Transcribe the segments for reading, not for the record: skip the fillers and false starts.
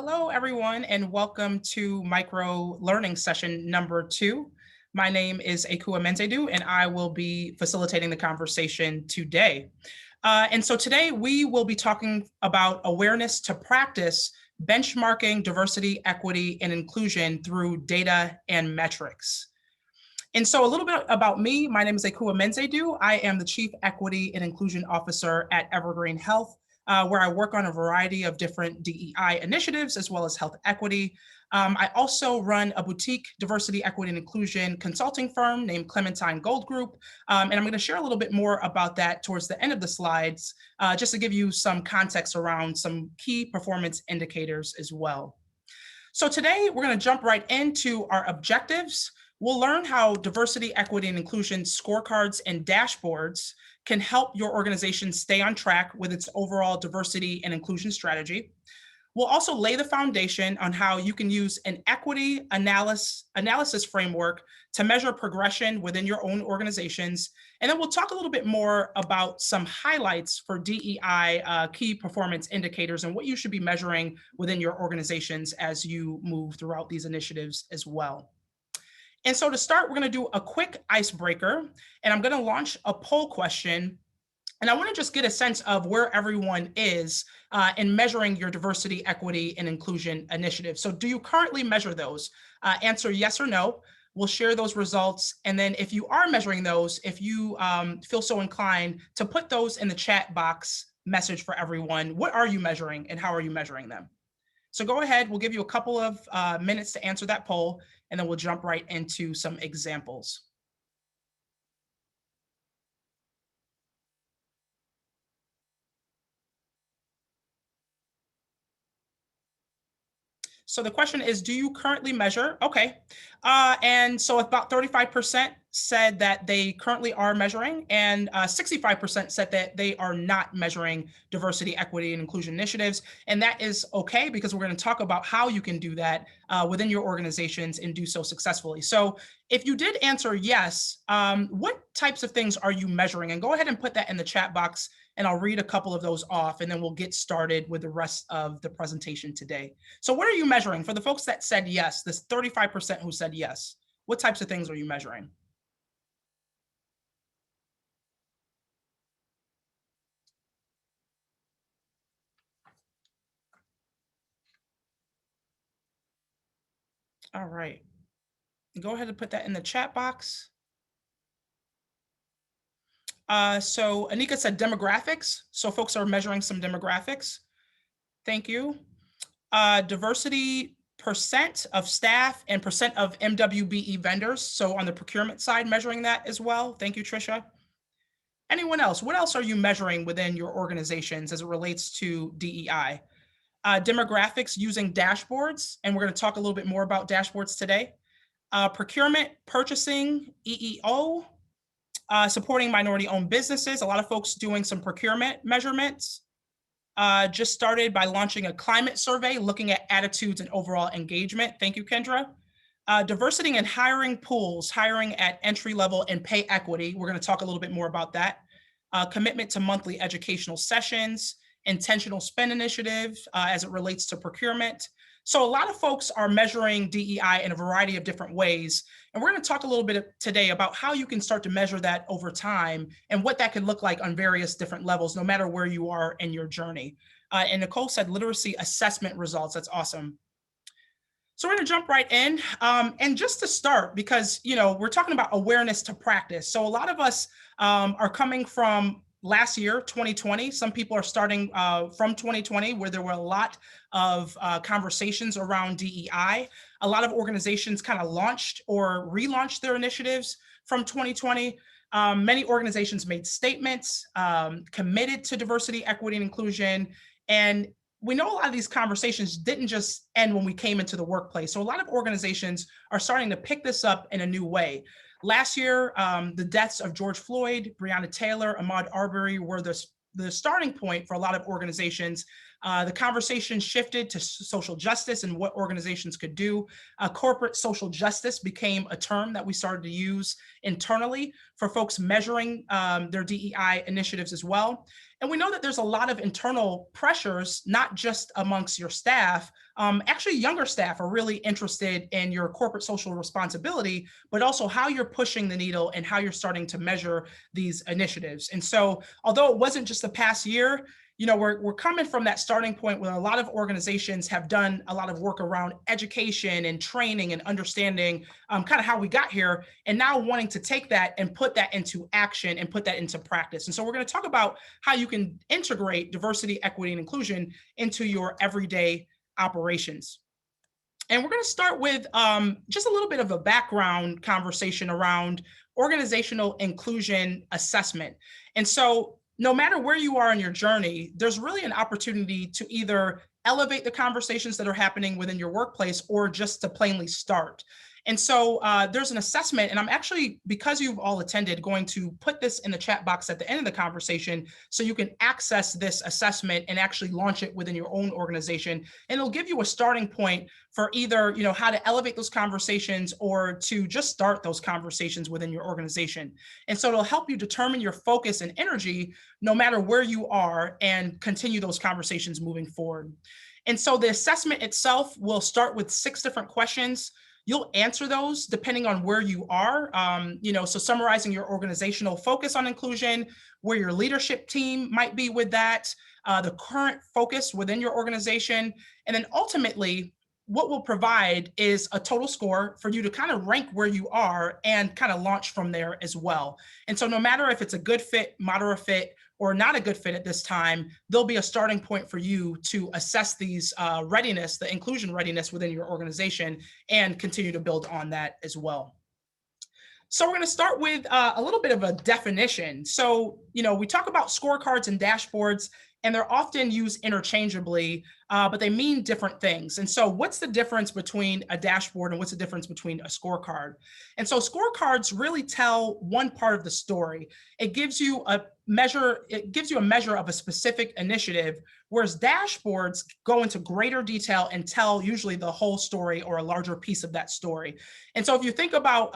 Hello, everyone, and welcome to micro learning session number 2. My name is Ekua Mends-Aidoo, and I will be facilitating the conversation today. And so today we will be talking about awareness to practice benchmarking diversity, equity, and inclusion through data and metrics. And so a little bit about me. My name is Ekua Mends-Aidoo. I am the Chief Equity and Inclusion Officer at Evergreen Health, where I work on a variety of different DEI initiatives as well as health equity. I also run a boutique diversity, equity, and inclusion consulting firm named Clementine Gold Group. And I'm going to share a little bit more about that towards the end of the slides, just to give you some context around some key performance indicators as well. So today we're going to jump right into our objectives. We'll learn how diversity, equity, and inclusion scorecards and dashboards can help your organization stay on track with its overall diversity and inclusion strategy. We'll also lay the foundation on how you can use an equity analysis framework to measure progression within your own organizations. And then we'll talk a little bit more about some highlights for DEI key performance indicators and what you should be measuring within your organizations as you move throughout these initiatives as well. And so to start, we're going to do a quick icebreaker, and I'm going to launch a poll question. And I want to just get a sense of where everyone is in measuring your diversity, equity, and inclusion initiatives. So do you currently measure those? Answer yes or no. We'll share those results. And then if you are measuring those, if you feel so inclined to put those in the chat box message for everyone, what are you measuring and how are you measuring them? So go ahead, we'll give you a couple of minutes to answer that poll, and then we'll jump right into some examples. So the question is, do you currently measure? Okay. And so about 35% said that they currently are measuring, and 65% said that they are not measuring diversity, equity, and inclusion initiatives. And that is okay, because we're going to talk about how you can do that within your organizations and do so successfully. So if you did answer yes, what types of things are you measuring? And go ahead and put that in the chat box, and I'll read a couple of those off, and then we'll get started with the rest of the presentation today. So what are you measuring? For the folks that said yes, this 35% who said yes, what types of things are you measuring? All right. Go ahead and put that in the chat box. So Anika said demographics. So folks are measuring some demographics. Thank you. Diversity percent of staff and percent of MWBE vendors. So on the procurement side, measuring that as well. Thank you, Trisha. Anyone else? What else are you measuring within your organizations as it relates to DEI? Demographics using dashboards, and we're going to talk a little bit more about dashboards today. Procurement, purchasing, EEO, supporting minority-owned businesses. A lot of folks doing some procurement measurements. Just started by launching a climate survey looking at attitudes and overall engagement. Thank you, Kendra. Diversity and hiring pools, hiring at entry level and pay equity. We're going to talk a little bit more about that. Commitment to monthly educational sessions, intentional spend initiative as it relates to procurement. So a lot of folks are measuring DEI in a variety of different ways. And we're going to talk a little bit today about how you can start to measure that over time and what that could look like on various different levels, no matter where you are in your journey. And Nicole said literacy assessment results. That's awesome. So we're going to jump right in. And just to start, because, we're talking about awareness to practice. So a lot of us are coming from last year, 2020. Some people are starting from 2020, where there were a lot of conversations around DEI. A lot of organizations kind of launched or relaunched their initiatives from 2020. Many organizations made statements, committed to diversity, equity, and inclusion. And we know a lot of these conversations didn't just end when we came into the workplace. So a lot of organizations are starting to pick this up in a new way. Last year, the deaths of George Floyd, Breonna Taylor, Ahmaud Arbery were the starting point for a lot of organizations. The conversation shifted to social justice and what organizations could do. Corporate social justice became a term that we started to use internally for folks measuring their DEI initiatives as well. And we know that there's a lot of internal pressures, not just amongst your staff. Actually, younger staff are really interested in your corporate social responsibility, but also how you're pushing the needle and how you're starting to measure these initiatives. And so, although it wasn't just the past year, we're coming from that starting point where a lot of organizations have done a lot of work around education and training and understanding kind of how we got here, and now wanting to take that and put that into action and put that into practice. And so we're going to talk about how you can integrate diversity, equity, and inclusion into your everyday operations. And we're going to start with just a little bit of a background conversation around organizational inclusion assessment. And so no matter where you are in your journey, there's really an opportunity to either elevate the conversations that are happening within your workplace or just to plainly start. And so there's an assessment, and I'm actually, because you've all attended, going to put this in the chat box at the end of the conversation so you can access this assessment and actually launch it within your own organization. And it'll give you a starting point for either, how to elevate those conversations or to just start those conversations within your organization. And so it'll help you determine your focus and energy no matter where you are and continue those conversations moving forward. And so the assessment itself will start with 6 different questions. You'll answer those depending on where you are, so summarizing your organizational focus on inclusion, where your leadership team might be with that, the current focus within your organization, and then ultimately, what we'll provide is a total score for you to kind of rank where you are and kind of launch from there as well. And so no matter if it's a good fit, moderate fit, or not a good fit at this time, there'll be a starting point for you to assess these readiness, the inclusion readiness within your organization, and continue to build on that as well. So we're going to start with a little bit of a definition. So, we talk about scorecards and dashboards, and they're often used interchangeably, but they mean different things. And so what's the difference between a dashboard and what's the difference between a scorecard? And so scorecards really tell one part of the story. It gives you a measure of a specific initiative, whereas dashboards go into greater detail and tell usually the whole story or a larger piece of that story. And so if you think about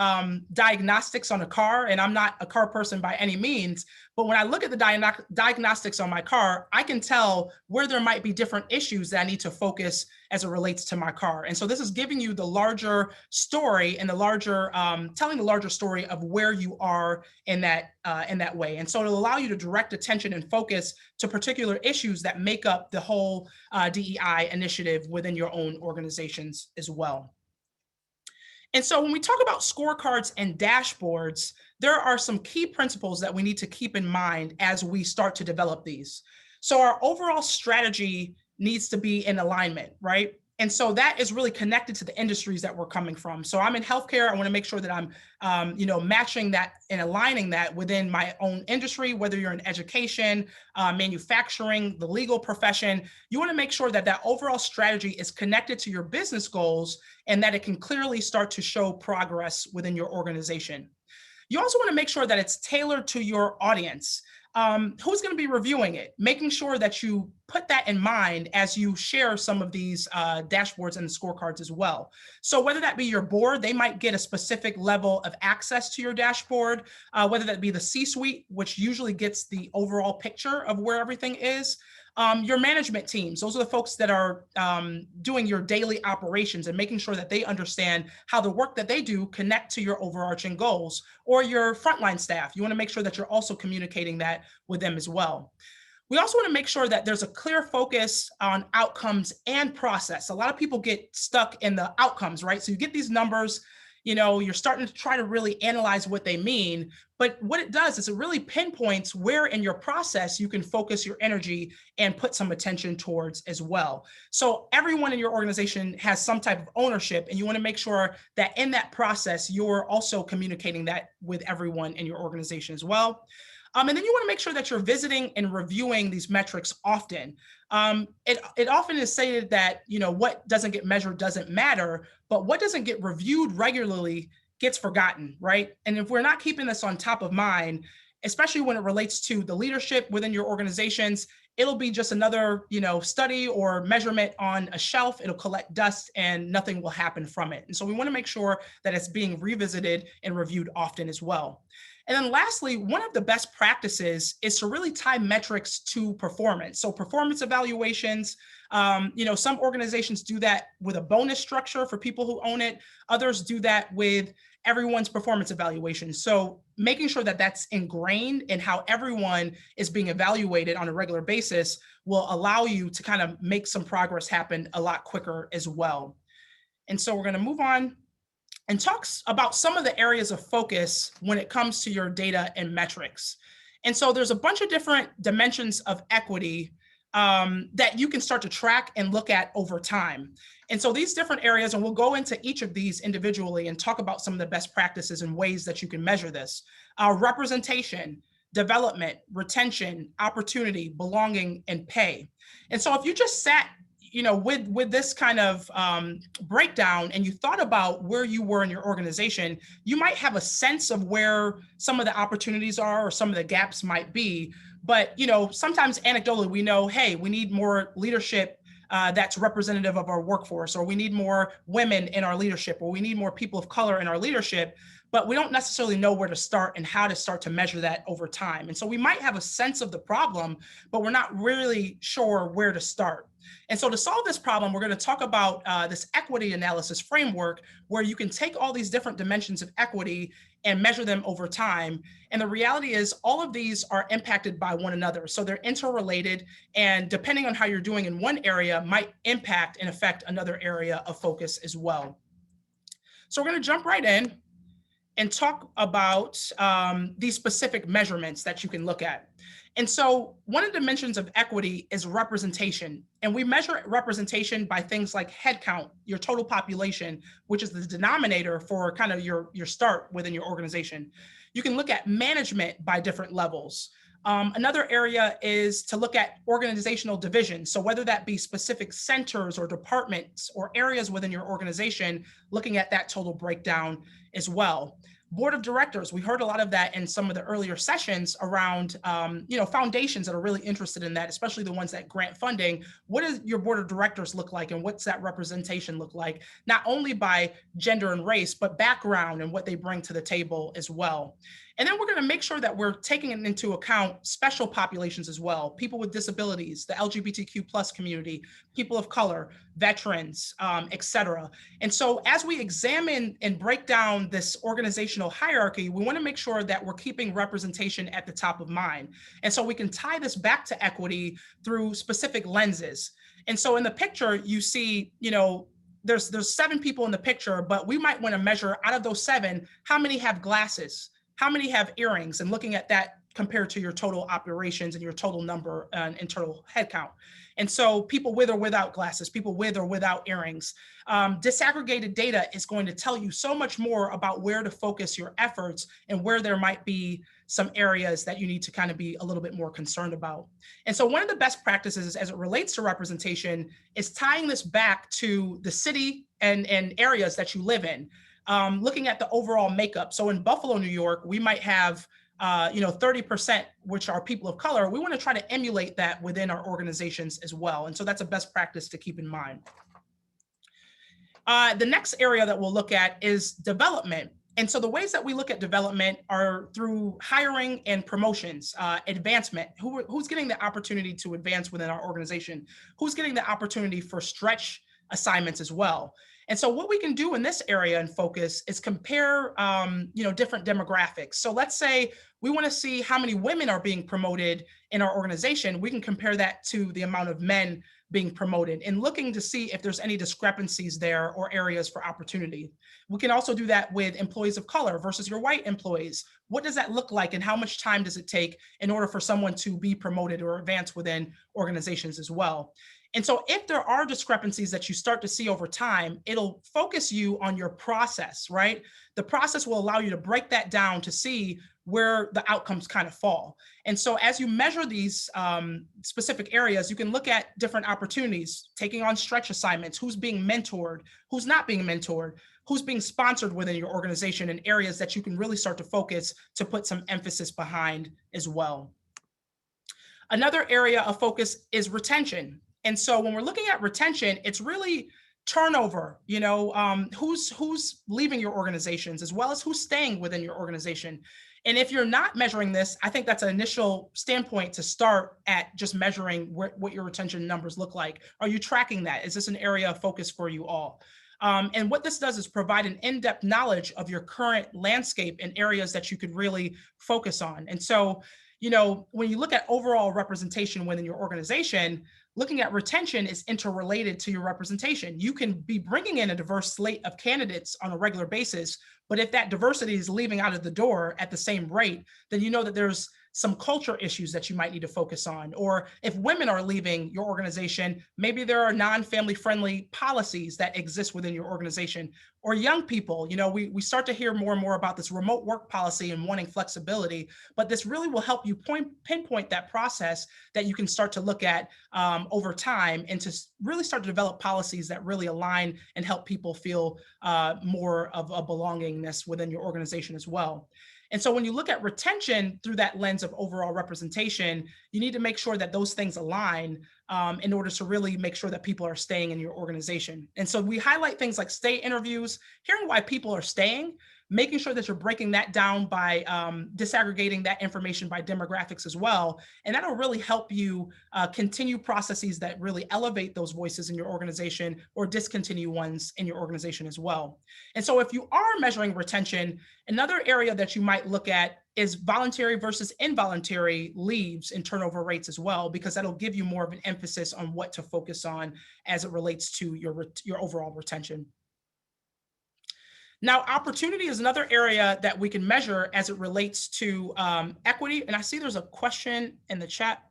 diagnostics on a car, and I'm not a car person by any means, but when I look at the diagnostics on my car, I can tell where there might be different issues that I need to focus as it relates to my car. And so this is giving you the larger story and the larger, telling the larger story of where you are in that way. And so it'll allow you to direct attention and focus to particular issues that make up the whole DEI initiative within your own organizations as well. And so when we talk about scorecards and dashboards, there are some key principles that we need to keep in mind as we start to develop these. So our overall strategy needs to be in alignment, right? And so that is really connected to the industries that we're coming from. So I'm in healthcare. I want to make sure that I'm, matching that and aligning that within my own industry, whether you're in education, manufacturing, the legal profession. You want to make sure that that overall strategy is connected to your business goals and that it can clearly start to show progress within your organization. You also want to make sure that it's tailored to your audience. Who's going to be reviewing it, making sure that you put that in mind as you share some of these dashboards and the scorecards as well. So whether that be your board, they might get a specific level of access to your dashboard, whether that be the C-suite, which usually gets the overall picture of where everything is. Your management teams, those are the folks that are doing your daily operations and making sure that they understand how the work that they do connect to your overarching goals, or your frontline staff. You want to make sure that you're also communicating that with them as well. We also want to make sure that there's a clear focus on outcomes and process. A lot of people get stuck in the outcomes, right? So you get these numbers, you're starting to try to really analyze what they mean. But what it does is it really pinpoints where in your process you can focus your energy and put some attention towards as well. So everyone in your organization has some type of ownership, and you want to make sure that in that process, you're also communicating that with everyone in your organization as well. And then you want to make sure that you're visiting and reviewing these metrics often. It often is stated that, what doesn't get measured doesn't matter, but what doesn't get reviewed regularly gets forgotten, right? And if we're not keeping this on top of mind, especially when it relates to the leadership within your organizations, it'll be just another, study or measurement on a shelf. It'll collect dust and nothing will happen from it. And so we want to make sure that it's being revisited and reviewed often as well. And then lastly, one of the best practices is to really tie metrics to performance. So performance evaluations, some organizations do that with a bonus structure for people who own it. Others do that with everyone's performance evaluation. So making sure that that's ingrained in how everyone is being evaluated on a regular basis will allow you to kind of make some progress happen a lot quicker as well. And so we're going to move on and talks about some of the areas of focus when it comes to your data and metrics. And so there's a bunch of different dimensions of equity that you can start to track and look at over time. And so these different areas, and we'll go into each of these individually and talk about some of the best practices and ways that you can measure this. Representation, development, retention, opportunity, belonging, and pay. And so if you just sat with this kind of breakdown and you thought about where you were in your organization, you might have a sense of where some of the opportunities are or some of the gaps might be. But, sometimes anecdotally, we know, hey, we need more leadership that's representative of our workforce, or we need more women in our leadership, or we need more people of color in our leadership, but we don't necessarily know where to start and how to start to measure that over time. And so we might have a sense of the problem, but we're not really sure where to start. And so to solve this problem, we're going to talk about this equity analysis framework, where you can take all these different dimensions of equity and measure them over time. And the reality is all of these are impacted by one another. So they're interrelated, and depending on how you're doing in one area might impact and affect another area of focus as well. So we're going to jump right in and talk about these specific measurements that you can look at. And so one of the dimensions of equity is representation. And we measure representation by things like headcount, your total population, which is the denominator for kind of your start within your organization. You can look at management by different levels. Another area is to look at organizational divisions. So whether that be specific centers or departments or areas within your organization, looking at that total breakdown as well. Board of directors, we heard a lot of that in some of the earlier sessions around, foundations that are really interested in that, especially the ones that grant funding. What does your board of directors look like, and what's that representation look like, not only by gender and race, but background and what they bring to the table as well. And then we're going to make sure that we're taking into account special populations as well, people with disabilities, the LGBTQ plus community, people of color, veterans, et cetera. And so as we examine and break down this organizational hierarchy, we want to make sure that we're keeping representation at the top of mind. And so we can tie this back to equity through specific lenses. And so in the picture, you see, there's 7 people in the picture, but we might want to measure out of those 7, how many have glasses? How many have earrings, and looking at that compared to your total operations and your total number and total headcount. And so people with or without glasses, people with or without earrings. Disaggregated data is going to tell you so much more about where to focus your efforts and where there might be some areas that you need to kind of be a little bit more concerned about. And so one of the best practices as it relates to representation is tying this back to the city and areas that you live in. Looking at the overall makeup. So in Buffalo, New York, we might have 30%, which are people of color. We want to try to emulate that within our organizations as well. And so that's a best practice to keep in mind. The next area that we'll look at is development. And so the ways that we look at development are through hiring and promotions, advancement. Who's getting the opportunity to advance within our organization? Who's getting the opportunity for stretch assignments as well? And so what we can do in this area and focus is compare, different demographics. So let's say we want to see how many women are being promoted in our organization. We can compare that to the amount of men being promoted and looking to see if there's any discrepancies there or areas for opportunity. We can also do that with employees of color versus your white employees. What does that look like, and how much time does it take in order for someone to be promoted or advance within organizations as well? And so if there are discrepancies that you start to see over time, it'll focus you on your process, right? The process will allow you to break that down to see where the outcomes kind of fall. And so as you measure these specific areas, you can look at different opportunities, taking on stretch assignments, who's being mentored, who's not being mentored, who's being sponsored within your organization, and areas that you can really start to focus to put some emphasis behind as well. Another area of focus is retention. And so when we're looking at retention, it's really turnover, who's leaving your organizations as well as who's staying within your organization. And if you're not measuring this, I think that's an initial standpoint to start at, just measuring what your retention numbers look like. Are you tracking that? Is this an area of focus for you all? And what this does is provide an in-depth knowledge of your current landscape and areas that you could really focus on. And so, when you look at overall representation within your organization, looking at retention is interrelated to your representation. You can be bringing in a diverse slate of candidates on a regular basis, but if that diversity is leaving out of the door at the same rate, then you know that there's some culture issues that you might need to focus on. Or if women are leaving your organization, maybe there are non-family friendly policies that exist within your organization. Or young people, we start to hear more and more about this remote work policy and wanting flexibility, but this really will help you pinpoint that process that you can start to look at over time, and to really start to develop policies that really align and help people feel more of a belongingness within your organization as well. And so when you look at retention through that lens of overall representation, you need to make sure that those things align in order to really make sure that people are staying in your organization. And so we highlight things like stay interviews, hearing why people are staying, making sure that you're breaking that down by disaggregating that information by demographics as well. And that'll really help you continue processes that really elevate those voices in your organization, or discontinue ones in your organization as well. And so if you are measuring retention, another area that you might look at is voluntary versus involuntary leaves and turnover rates as well, because that'll give you more of an emphasis on what to focus on as it relates to your overall retention. Now, opportunity is another area that we can measure as it relates to equity. And I see there's a question in the chat.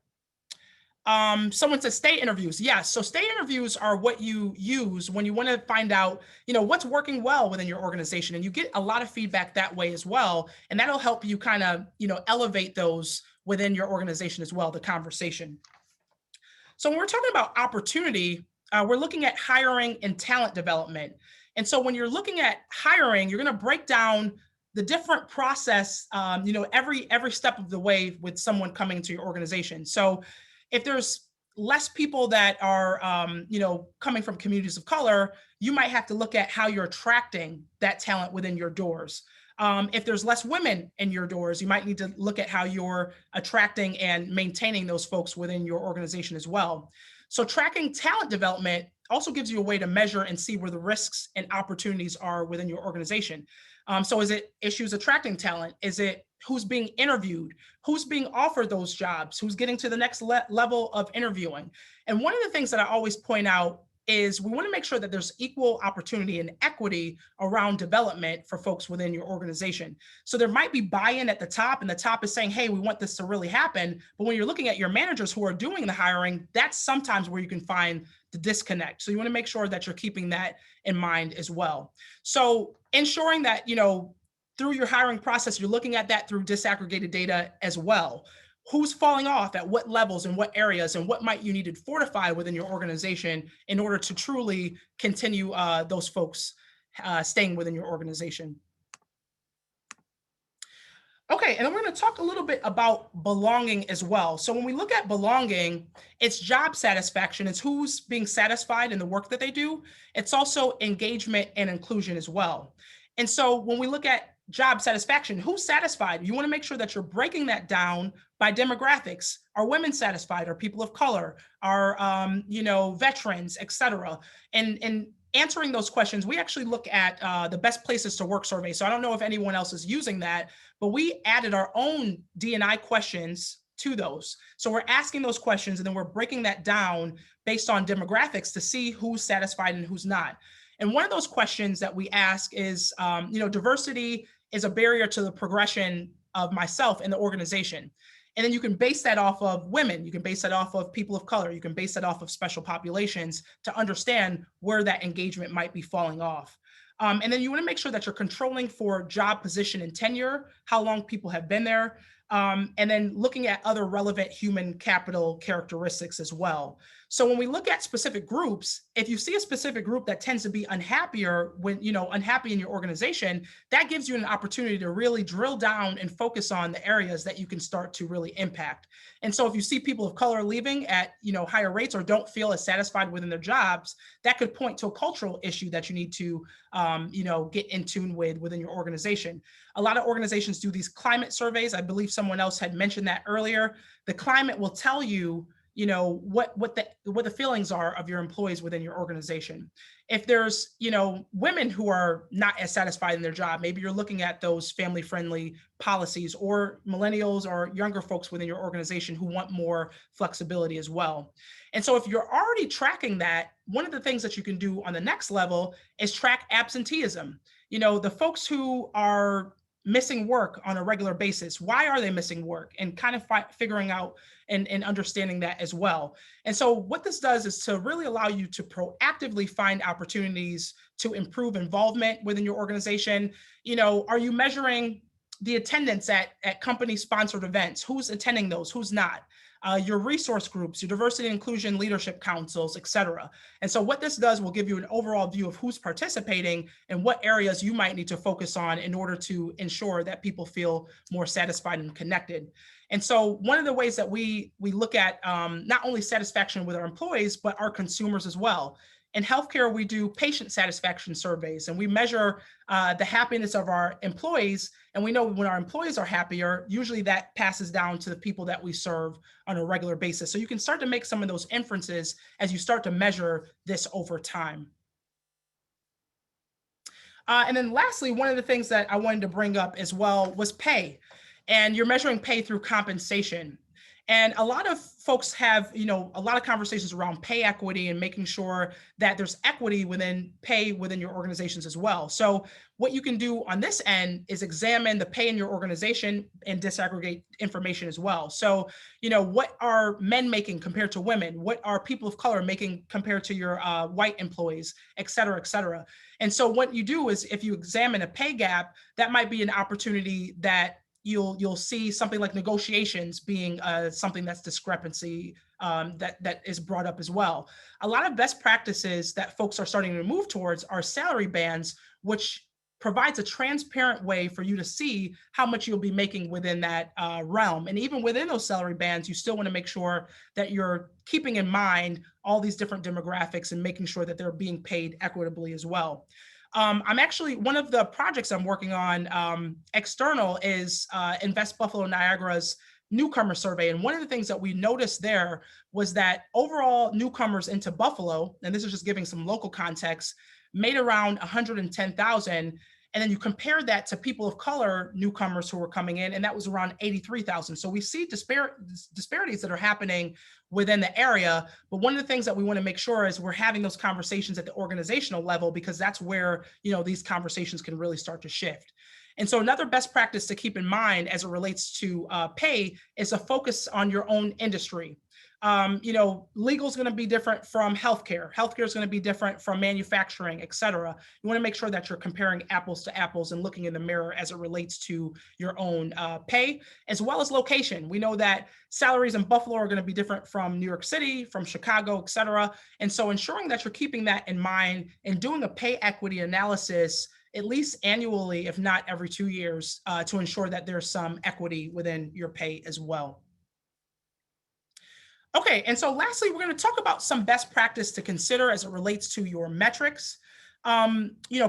Someone says stay interviews. Yes. So stay interviews are what you use when you want to find out, what's working well within your organization. And you get a lot of feedback that way as well. And that'll help you kind of, elevate those within your organization as well, the conversation. So when we're talking about opportunity, we're looking at hiring and talent development. And so when you're looking at hiring, you're going to break down the different process, every step of the way with someone coming into your organization. So if there's less people that are, coming from communities of color, you might have to look at how you're attracting that talent within your doors. If there's less women in your doors, you might need to look at how you're attracting and maintaining those folks within your organization as well. So tracking talent development also gives you a way to measure and see where the risks and opportunities are within your organization. So is it issues attracting talent? Is it who's being interviewed? Who's being offered those jobs? Who's getting to the next level of interviewing? And one of the things that I always point out is we want to make sure that there's equal opportunity and equity around development for folks within your organization. So there might be buy-in at the top, and the top is saying, hey, we want this to really happen. But when you're looking at your managers who are doing the hiring, that's sometimes where you can find the disconnect. So you want to make sure that you're keeping that in mind as well. So ensuring that, through your hiring process, you're looking at that through disaggregated data as well. Who's falling off at what levels and what areas, and what might you need to fortify within your organization in order to truly continue those folks staying within your organization. Okay, and then we're going to talk a little bit about belonging as well. So when we look at belonging, it's job satisfaction. It's who's being satisfied in the work that they do. It's also engagement and inclusion as well. And so when we look at job satisfaction, who's satisfied? You want to make sure that you're breaking that down by demographics. Are women satisfied? Are people of color? Are veterans, et cetera? And answering those questions, we actually look at the best places to work survey. So I don't know if anyone else is using that, but we added our own D&I questions to those. So we're asking those questions, and then we're breaking that down based on demographics to see who's satisfied and who's not. And one of those questions that we ask is, diversity is a barrier to the progression of myself and the organization. And then you can base that off of women. You can base that off of people of color. You can base that off of special populations to understand where that engagement might be falling off. And then you want to make sure that you're controlling for job position and tenure, how long people have been there, and then looking at other relevant human capital characteristics as well. So when we look at specific groups, if you see a specific group that tends to be unhappier unhappy in your organization, that gives you an opportunity to really drill down and focus on the areas that you can start to really impact. And so if you see people of color leaving at, higher rates or don't feel as satisfied within their jobs, that could point to a cultural issue that you need to, get in tune with within your organization. A lot of organizations do these climate surveys. I believe someone else had mentioned that earlier. The climate will tell you, what the feelings are of your employees within your organization. If there's, women who are not as satisfied in their job, maybe you're looking at those family friendly policies, or millennials or younger folks within your organization who want more flexibility as well. And so if you're already tracking that, one of the things that you can do on the next level is track absenteeism. The folks who are missing work on a regular basis, why are they missing work, and kind of figuring out and understanding that as well. And so what this does is to really allow you to proactively find opportunities to improve involvement within your organization. Are you measuring the attendance at company sponsored events? Who's attending those? Who's not? Your resource groups, your diversity and inclusion leadership councils, et cetera. And so what this does will give you an overall view of who's participating and what areas you might need to focus on in order to ensure that people feel more satisfied and connected. And so one of the ways that we look at not only satisfaction with our employees, but our consumers as well. In healthcare, we do patient satisfaction surveys, and we measure the happiness of our employees. And we know when our employees are happier, usually that passes down to the people that we serve on a regular basis. So you can start to make some of those inferences as you start to measure this over time. And then lastly, one of the things that I wanted to bring up as well was pay. And you're measuring pay through compensation. And a lot of folks have, a lot of conversations around pay equity and making sure that there's equity within pay within your organizations as well. So what you can do on this end is examine the pay in your organization and disaggregate information as well. So, what are men making compared to women? What are people of color making compared to your white employees, et cetera, et cetera. And so what you do is, if you examine a pay gap, that might be an opportunity that you'll see something like negotiations being something that's discrepancy that is brought up as well. A lot of best practices that folks are starting to move towards are salary bands, which provides a transparent way for you to see how much you'll be making within that realm. And even within those salary bands, you still want to make sure that you're keeping in mind all these different demographics and making sure that they're being paid equitably as well. I'm actually, one of the projects I'm working on external is Invest Buffalo Niagara's newcomer survey. And one of the things that we noticed there was that overall newcomers into Buffalo, and this is just giving some local context, made around 110,000. And then you compare that to people of color newcomers who were coming in, and that was around 83,000. So we see disparities that are happening within the area. But one of the things that we want to make sure is we're having those conversations at the organizational level, because that's where, these conversations can really start to shift. And so another best practice to keep in mind as it relates to pay is a focus on your own industry. Legal is going to be different from healthcare. Healthcare is going to be different from manufacturing, et cetera. You want to make sure that you're comparing apples to apples and looking in the mirror as it relates to your own pay, as well as location. We know that salaries in Buffalo are going to be different from New York City, from Chicago, et cetera. And so ensuring that you're keeping that in mind and doing a pay equity analysis at least annually, if not every 2 years, to ensure that there's some equity within your pay as well. Okay, and so lastly, we're going to talk about some best practice to consider as it relates to your metrics.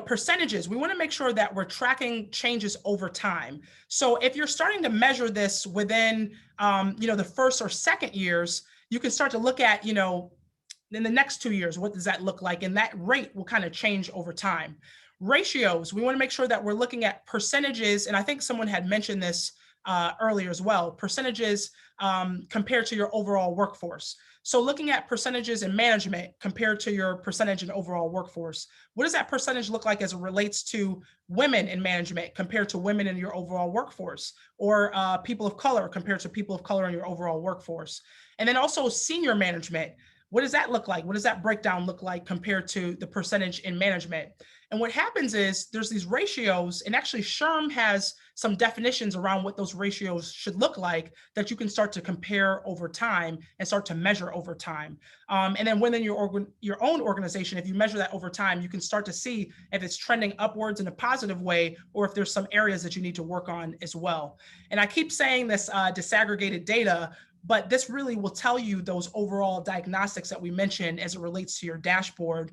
Percentages, we want to make sure that we're tracking changes over time. So if you're starting to measure this within, the first or second years, you can start to look at, in the next 2 years, what does that look like? And that rate will kind of change over time. Ratios, we want to make sure that we're looking at percentages, and I think someone had mentioned this earlier as well, percentages compared to your overall workforce. So looking at percentages in management compared to your percentage in overall workforce. What does that percentage look like as it relates to women in management compared to women in your overall workforce, or people of color compared to people of color in your overall workforce? And then also senior management. What does that look like? What does that breakdown look like compared to the percentage in management? And what happens is there's these ratios, and actually SHRM has some definitions around what those ratios should look like that you can start to compare over time and start to measure over time. And then within your own organization, if you measure that over time, you can start to see if it's trending upwards in a positive way, or if there's some areas that you need to work on as well. And I keep saying this disaggregated data, but this really will tell you those overall diagnostics that we mentioned as it relates to your dashboard,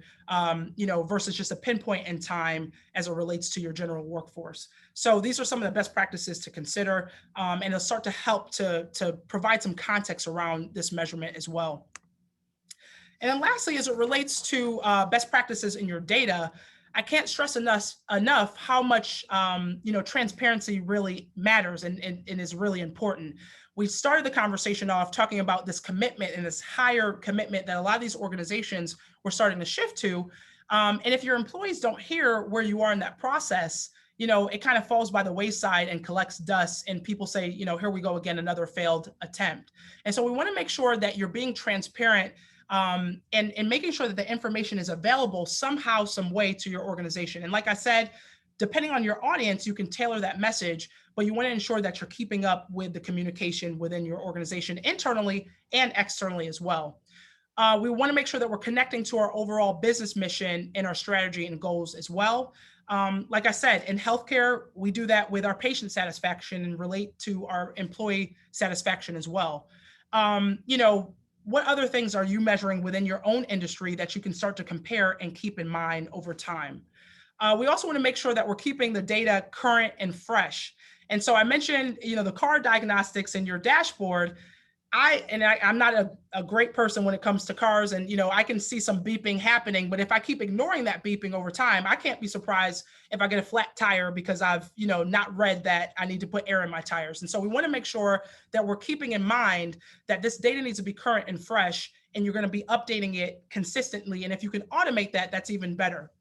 versus just a pinpoint in time as it relates to your general workforce. So these are some of the best practices to consider, and it'll start to help to provide some context around this measurement as well. And then lastly, as it relates to best practices in your data, I can't stress enough how much transparency really matters and is really important. We started the conversation off talking about this commitment and this higher commitment that a lot of these organizations were starting to shift to. And if your employees don't hear where you are in that process, it kind of falls by the wayside and collects dust, and people say, here we go again, another failed attempt. And so we want to make sure that you're being transparent, and making sure that the information is available somehow, some way to your organization. And like I said, depending on your audience, you can tailor that message, but you want to ensure that you're keeping up with the communication within your organization internally and externally as well. We want to make sure that we're connecting to our overall business mission and our strategy and goals as well. Like I said, in healthcare, we do that with our patient satisfaction and relate to our employee satisfaction as well. What other things are you measuring within your own industry that you can start to compare and keep in mind over time? We also want to make sure that we're keeping the data current and fresh. And so I mentioned, the car diagnostics in your dashboard. I'm not a great person when it comes to cars, and I can see some beeping happening, but if I keep ignoring that beeping over time, I can't be surprised if I get a flat tire because I've not read that I need to put air in my tires. And so we want to make sure that we're keeping in mind that this data needs to be current and fresh, and you're going to be updating it consistently. And if you can automate that, that's even better.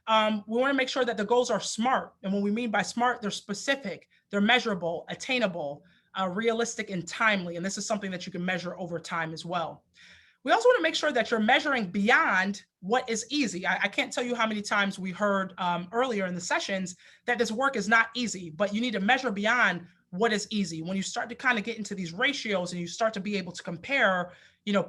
We want to make sure that the goals are SMART, and what we mean by SMART, they're specific, they're measurable, attainable, realistic, and timely. And this is something that you can measure over time as well. We also want to make sure that you're measuring beyond what is easy. I can't tell you how many times we heard earlier in the sessions that this work is not easy, but you need to measure beyond what is easy. When you start to kind of get into these ratios and you start to be able to compare,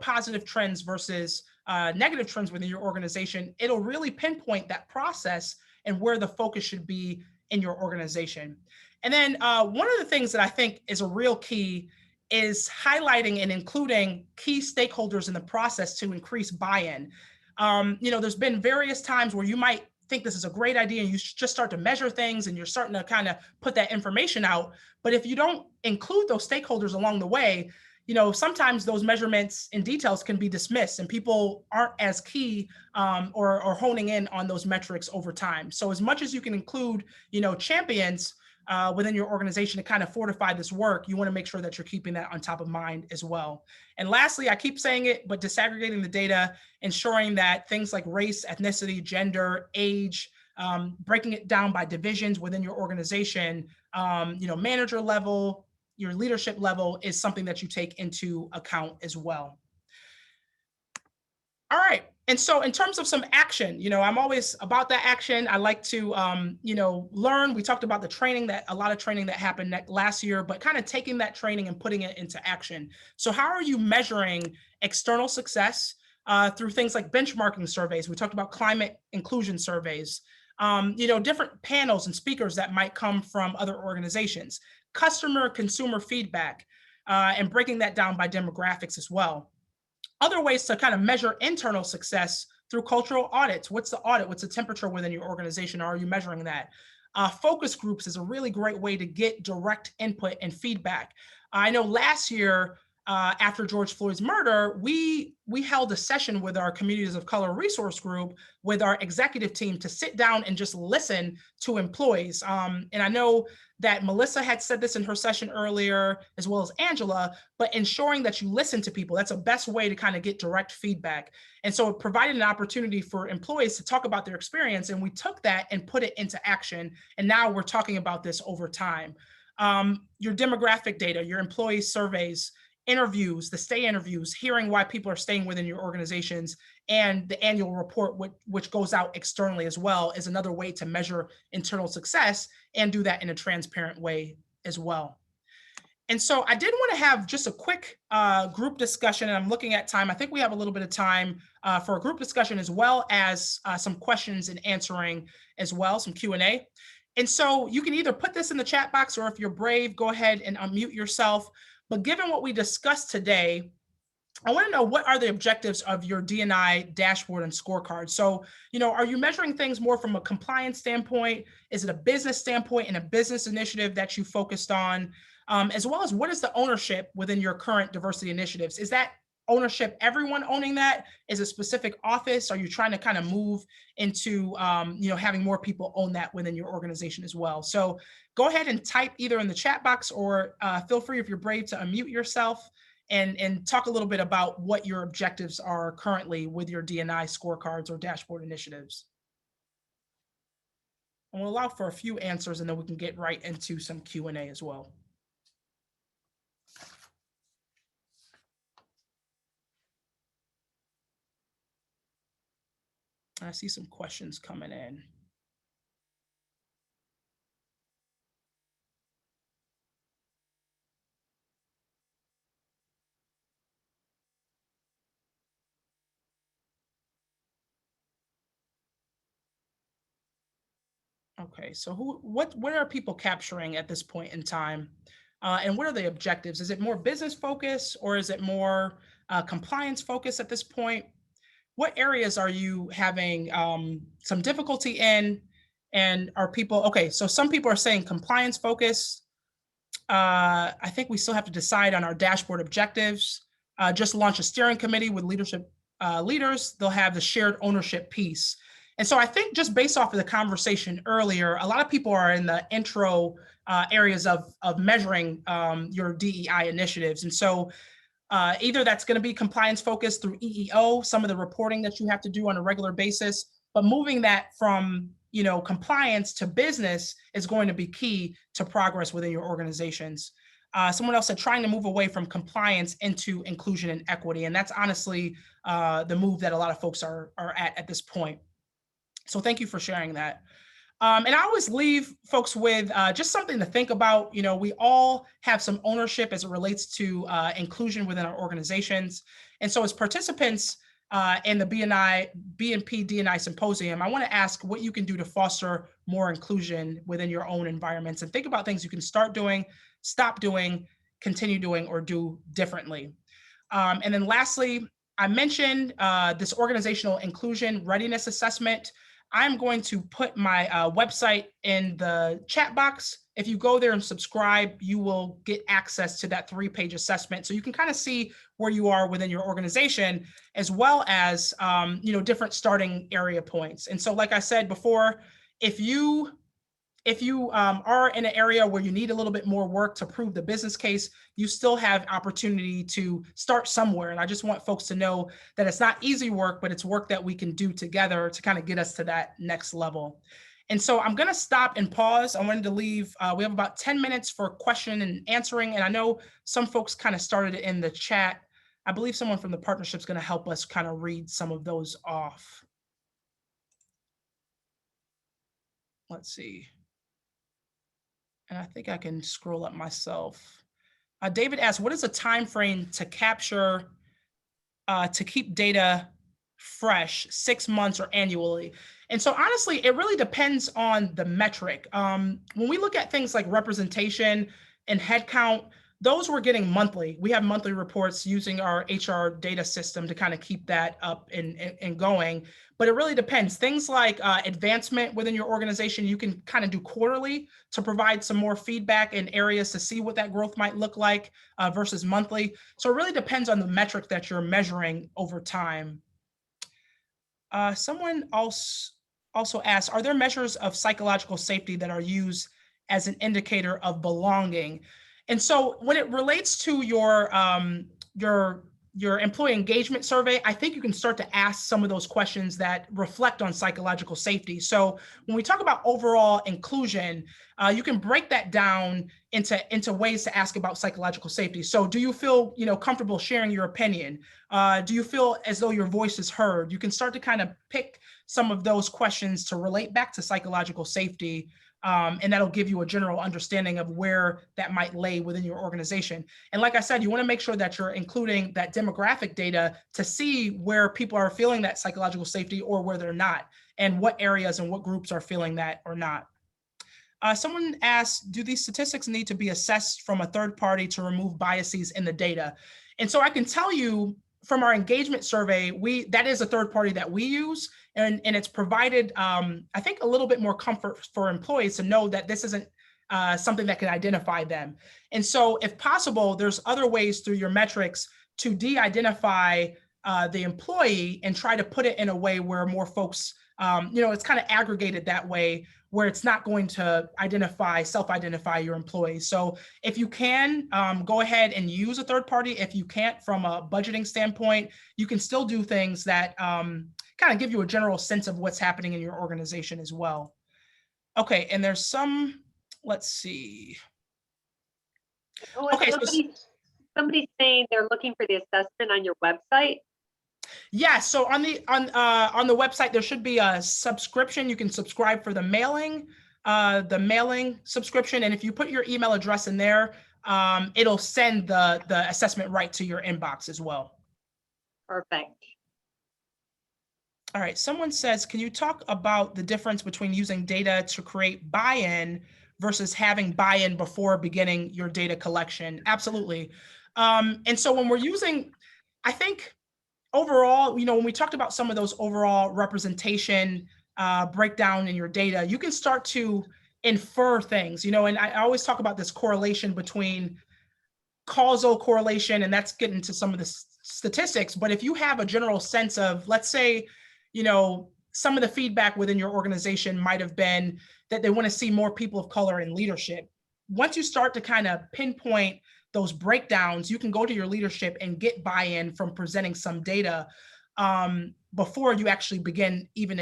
positive trends versus negative trends within your organization, it'll really pinpoint that process and where the focus should be in your organization. And then one of the things that I think is a real key is highlighting and including key stakeholders in the process to increase buy-in. There's been various times where you might think this is a great idea and you just start to measure things and you're starting to kind of put that information out. But if you don't include those stakeholders along the way, sometimes those measurements and details can be dismissed and people aren't as key or honing in on those metrics over time. So as much as you can include, champions within your organization to kind of fortify this work, you want to make sure that you're keeping that on top of mind as well. And lastly, I keep saying it, but disaggregating the data, ensuring that things like race, ethnicity, gender, age, breaking it down by divisions within your organization, manager level, your leadership level is something that you take into account as well. All right. And so in terms of some action, I'm always about that action. I like to, learn. We talked about a lot of training that happened last year, but kind of taking that training and putting it into action. So how are you measuring external success through things like benchmarking surveys? We talked about climate inclusion surveys, different panels and speakers that might come from other organizations, consumer feedback, and breaking that down by demographics as well. Other ways to kind of measure internal success through cultural audits. What's the audit? What's the temperature within your organization? Are you measuring that? Focus groups is a really great way to get direct input and feedback. I know last year, after George Floyd's murder, we held a session with our Communities of Color Resource Group with our executive team to sit down and just listen to employees. And I know that Melissa had said this in her session earlier, as well as Angela, but ensuring that you listen to people, that's the best way to kind of get direct feedback. And so it provided an opportunity for employees to talk about their experience, and we took that and put it into action. And now we're talking about this over time. Your demographic data, your employee surveys, interviews, the stay interviews, hearing why people are staying within your organizations, and the annual report, which goes out externally as well, is another way to measure internal success and do that in a transparent way as well. And so I did want to have just a quick group discussion, and I'm looking at time. I think we have a little bit of time for a group discussion, as well as some questions and answering as well, some Q&A. And so you can either put this in the chat box, or if you're brave, go ahead and unmute yourself. But given what we discussed today, I want to know, what are the objectives of your D&I dashboard and scorecard? So, are you measuring things more from a compliance standpoint? Is it a business standpoint and a business initiative that you focused on? As well as, what is the ownership within your current diversity initiatives? Is that ownership everyone owning that? Is a specific office? Are you trying to kind of move into having more people own that within your organization as well? So go ahead and type either in the chat box, or feel free, if you're brave, to unmute yourself and talk a little bit about what your objectives are currently with your D&I scorecards or dashboard initiatives. And we'll allow for a few answers, and then we can get right into some Q&A as well. I see some questions coming in. Okay, so what are people capturing at this point in time? And what are the objectives? Is it more business focus, or is it more compliance focus at this point? What areas are you having some difficulty in? And are people, okay, so some people are saying compliance focus. I think we still have to decide on our dashboard objectives. Just launch a steering committee with leadership leaders. They'll have the shared ownership piece. And so I think, just based off of the conversation earlier, a lot of people are in the intro areas of measuring your DEI initiatives. And so either that's going to be compliance focused through EEO, some of the reporting that you have to do on a regular basis, but moving that from compliance to business is going to be key to progress within your organizations. Someone else said trying to move away from compliance into inclusion and equity, and that's honestly the move that a lot of folks are at this point. So thank you for sharing that. And I always leave folks with just something to think about. We all have some ownership as it relates to inclusion within our organizations. And so, as participants in the BNP D&I Symposium, I want to ask what you can do to foster more inclusion within your own environments, and think about things you can start doing, stop doing, continue doing, or do differently. And then lastly, I mentioned this organizational inclusion readiness assessment. I'm going to put my website in the chat box. If you go there and subscribe, you will get access to that 3-page assessment. So you can kind of see where you are within your organization, as well as, different starting area points. And so, like I said before, if you are in an area where you need a little bit more work to prove the business case, you still have opportunity to start somewhere. And I just want folks to know that it's not easy work, but it's work that we can do together to kind of get us to that next level. And so I'm going to stop and pause. I wanted to leave, we have about 10 minutes for question and answering. And I know some folks kind of started it in the chat. I believe someone from the partnership is going to help us kind of read some of those off. Let's see. And I think I can scroll up myself. David asks, what is the time frame to capture, to keep data fresh, 6 months or annually? And so honestly, it really depends on the metric. When we look at things like representation and headcount, those we're getting monthly. We have monthly reports using our HR data system to kind of keep that up and going. But it really depends. Things like advancement within your organization, you can kind of do quarterly to provide some more feedback in areas to see what that growth might look like versus monthly. So it really depends on the metric that you're measuring over time. Someone else also asked, are there measures of psychological safety that are used as an indicator of belonging? And so when it relates to your your employee engagement survey, I think you can start to ask some of those questions that reflect on psychological safety. So when we talk about overall inclusion, you can break that down into ways to ask about psychological safety. So do you feel, comfortable sharing your opinion? Do you feel as though your voice is heard? You can start to kind of pick some of those questions to relate back to psychological safety. And that'll give you a general understanding of where that might lay within your organization. And like I said, you want to make sure that you're including that demographic data to see where people are feeling that psychological safety or where they're not, and what areas and what groups are feeling that or not. Someone asked, do these statistics need to be assessed from a third party to remove biases in the data? And so I can tell you from our engagement survey, that is a third party that we use, and it's provided, I think, a little bit more comfort for employees to know that this isn't something that can identify them. And so if possible, there's other ways through your metrics to de-identify the employee and try to put it in a way where more folks, it's kind of aggregated that way, where it's not going to self-identify your employees. So if you can, go ahead and use a third party. If you can't, from a budgeting standpoint, you can still do things that kind of give you a general sense of what's happening in your organization as well. Okay, and there's some, let's see. Okay, somebody's saying they're looking for the assessment on your website. Yeah, so on the website, there should be a subscription. You can subscribe for the mailing subscription. And if you put your email address in there, it'll send the assessment right to your inbox as well. Perfect. All right, someone says, can you talk about the difference between using data to create buy-in versus having buy-in before beginning your data collection? Absolutely. And so when we're using, I think, overall, when we talked about some of those overall representation breakdown in your data, you can start to infer things, and I always talk about this correlation between causal correlation, and that's getting to some of the statistics. But if you have a general sense of, let's say, some of the feedback within your organization might have been that they want to see more people of color in leadership. Once you start to kind of pinpoint those breakdowns, you can go to your leadership and get buy-in from presenting some data before you actually begin even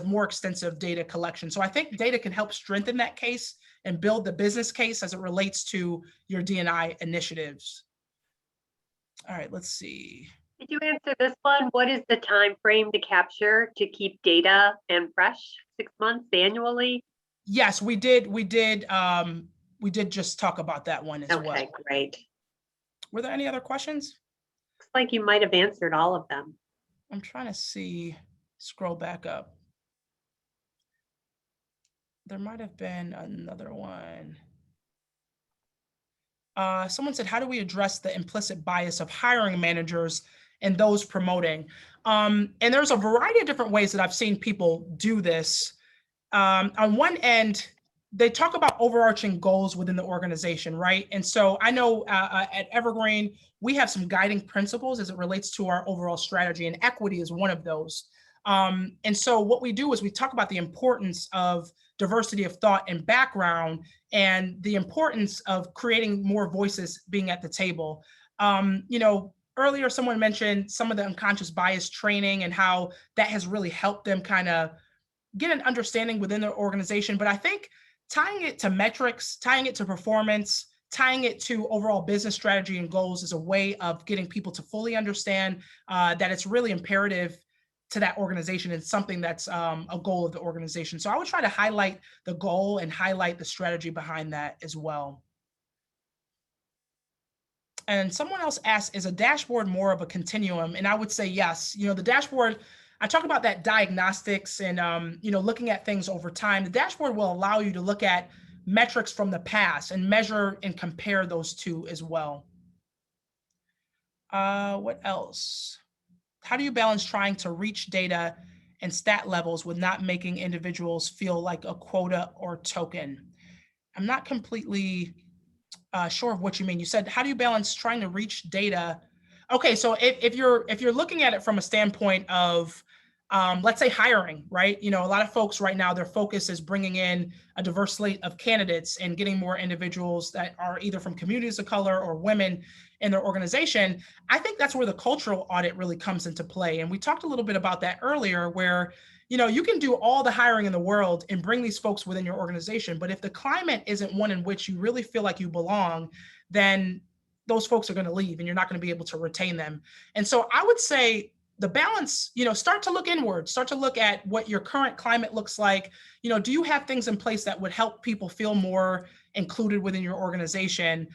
more extensive data collection. So I think data can help strengthen that case and build the business case as it relates to your D&I initiatives. All right, let's see. Did you answer this one? What is the time frame to capture to keep data and fresh? 6 months annually? Yes, we did just talk about that one as well. Okay, great. Were there any other questions? Looks like you might have answered all of them. I'm trying to see, scroll back up. There might have been another one. Someone said, how do we address the implicit bias of hiring managers and those promoting? And there's a variety of different ways that I've seen people do this. On one end, they talk about overarching goals within the organization, right? And so I know at Evergreen, we have some guiding principles as it relates to our overall strategy, and equity is one of those. And so what we do is we talk about the importance of diversity of thought and background, and the importance of creating more voices being at the table. Earlier someone mentioned some of the unconscious bias training and how that has really helped them kind of get an understanding within their organization. But I think tying it to metrics, tying it to performance, tying it to overall business strategy and goals is a way of getting people to fully understand that it's really imperative to that organization and something that's a goal of the organization. So I would try to highlight the goal and highlight the strategy behind that as well. And someone else asked, is a dashboard more of a continuum? And I would say yes. The dashboard, I talk about that diagnostics and looking at things over time. The dashboard will allow you to look at metrics from the past and measure and compare those two as well. What else? How do you balance trying to reach data and stat levels with not making individuals feel like a quota or token? I'm not completely sure of what you mean. You said, how do you balance trying to reach data? Okay, so if you're looking at it from a standpoint of Let's say hiring, right? A lot of folks right now, their focus is bringing in a diverse slate of candidates and getting more individuals that are either from communities of color or women in their organization. I think that's where the cultural audit really comes into play. And we talked a little bit about that earlier, where you can do all the hiring in the world and bring these folks within your organization. But if the climate isn't one in which you really feel like you belong, then those folks are going to leave and you're not going to be able to retain them. And so I would say the balance, start to look inward, start to look at what your current climate looks like. Do you have things in place that would help people feel more included within your organization?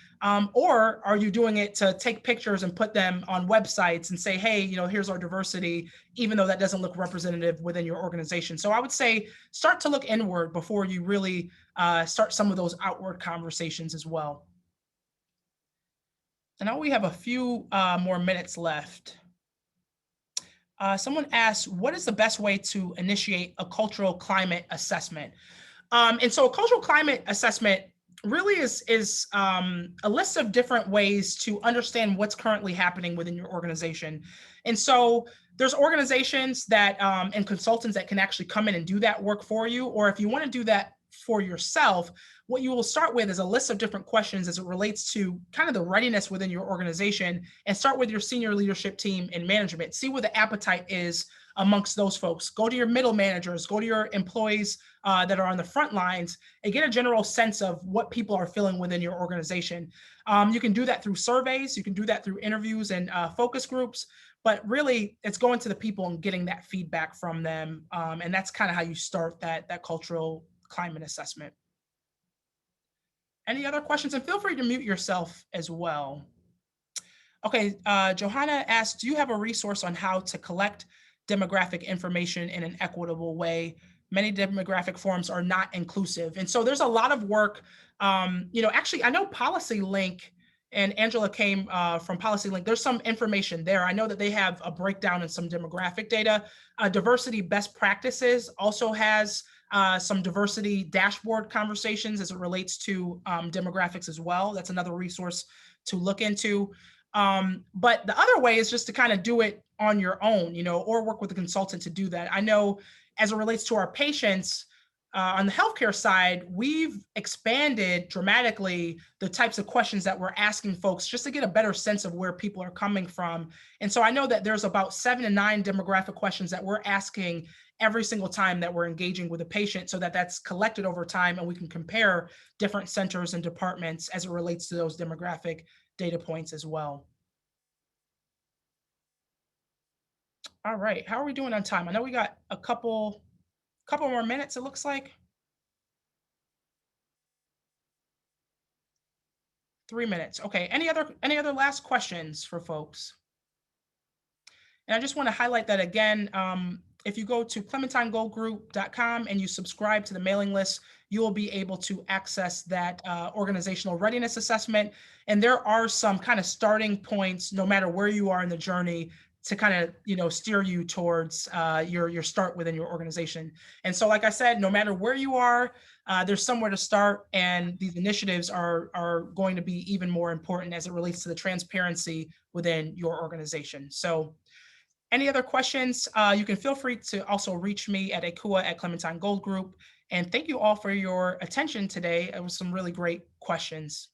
Or are you doing it to take pictures and put them on websites and say, hey, here's our diversity, even though that doesn't look representative within your organization? So I would say start to look inward before you really start some of those outward conversations as well. I know we have a few more minutes left. Someone asked, what is the best way to initiate a cultural climate assessment? And so a cultural climate assessment really is a list of different ways to understand what's currently happening within your organization. And so there's organizations that and consultants that can actually come in and do that work for you. Or if you want to do that for yourself, what you will start with is a list of different questions as it relates to kind of the readiness within your organization, and start with your senior leadership team and management. See where the appetite is amongst those folks. Go to your middle managers, go to your employees that are on the front lines, and get a general sense of what people are feeling within your organization. You can do that through surveys, you can do that through interviews and focus groups, but really it's going to the people and getting that feedback from them. And that's kind of how you start that cultural climate assessment. Any other questions? And feel free to mute yourself as well. Okay, Johanna asked, do you have a resource on how to collect demographic information in an equitable way? Many demographic forms are not inclusive. And so there's a lot of work. Actually, I know Policy Link, and Angela came from Policy Link. There's some information there. I know that they have a breakdown in some demographic data. Diversity Best Practices also has some diversity dashboard conversations as it relates to demographics as well. That's another resource to look into. But the other way is just to kind of do it on your own, or work with a consultant to do that. I know as it relates to our patients, on the healthcare side, we've expanded dramatically the types of questions that we're asking folks just to get a better sense of where people are coming from. And so I know that there's about 7 to 9 demographic questions that we're asking every single time that we're engaging with a patient, so that that's collected over time and we can compare different centers and departments as it relates to those demographic data points as well. All right, how are we doing on time? I know we got a couple more minutes, it looks like. 3 minutes. Okay, any other last questions for folks? And I just want to highlight that again, if you go to clementinegoldgroup.com and you subscribe to the mailing list, you will be able to access that organizational readiness assessment. And there are some kind of starting points, no matter where you are in the journey, to kind of steer you towards your start within your organization. And so, like I said, no matter where you are, there's somewhere to start, and these initiatives are going to be even more important as it relates to the transparency within your organization. So any other questions, you can feel free to also reach me at Ekua at Clementine Gold Group. And thank you all for your attention today. It was some really great questions.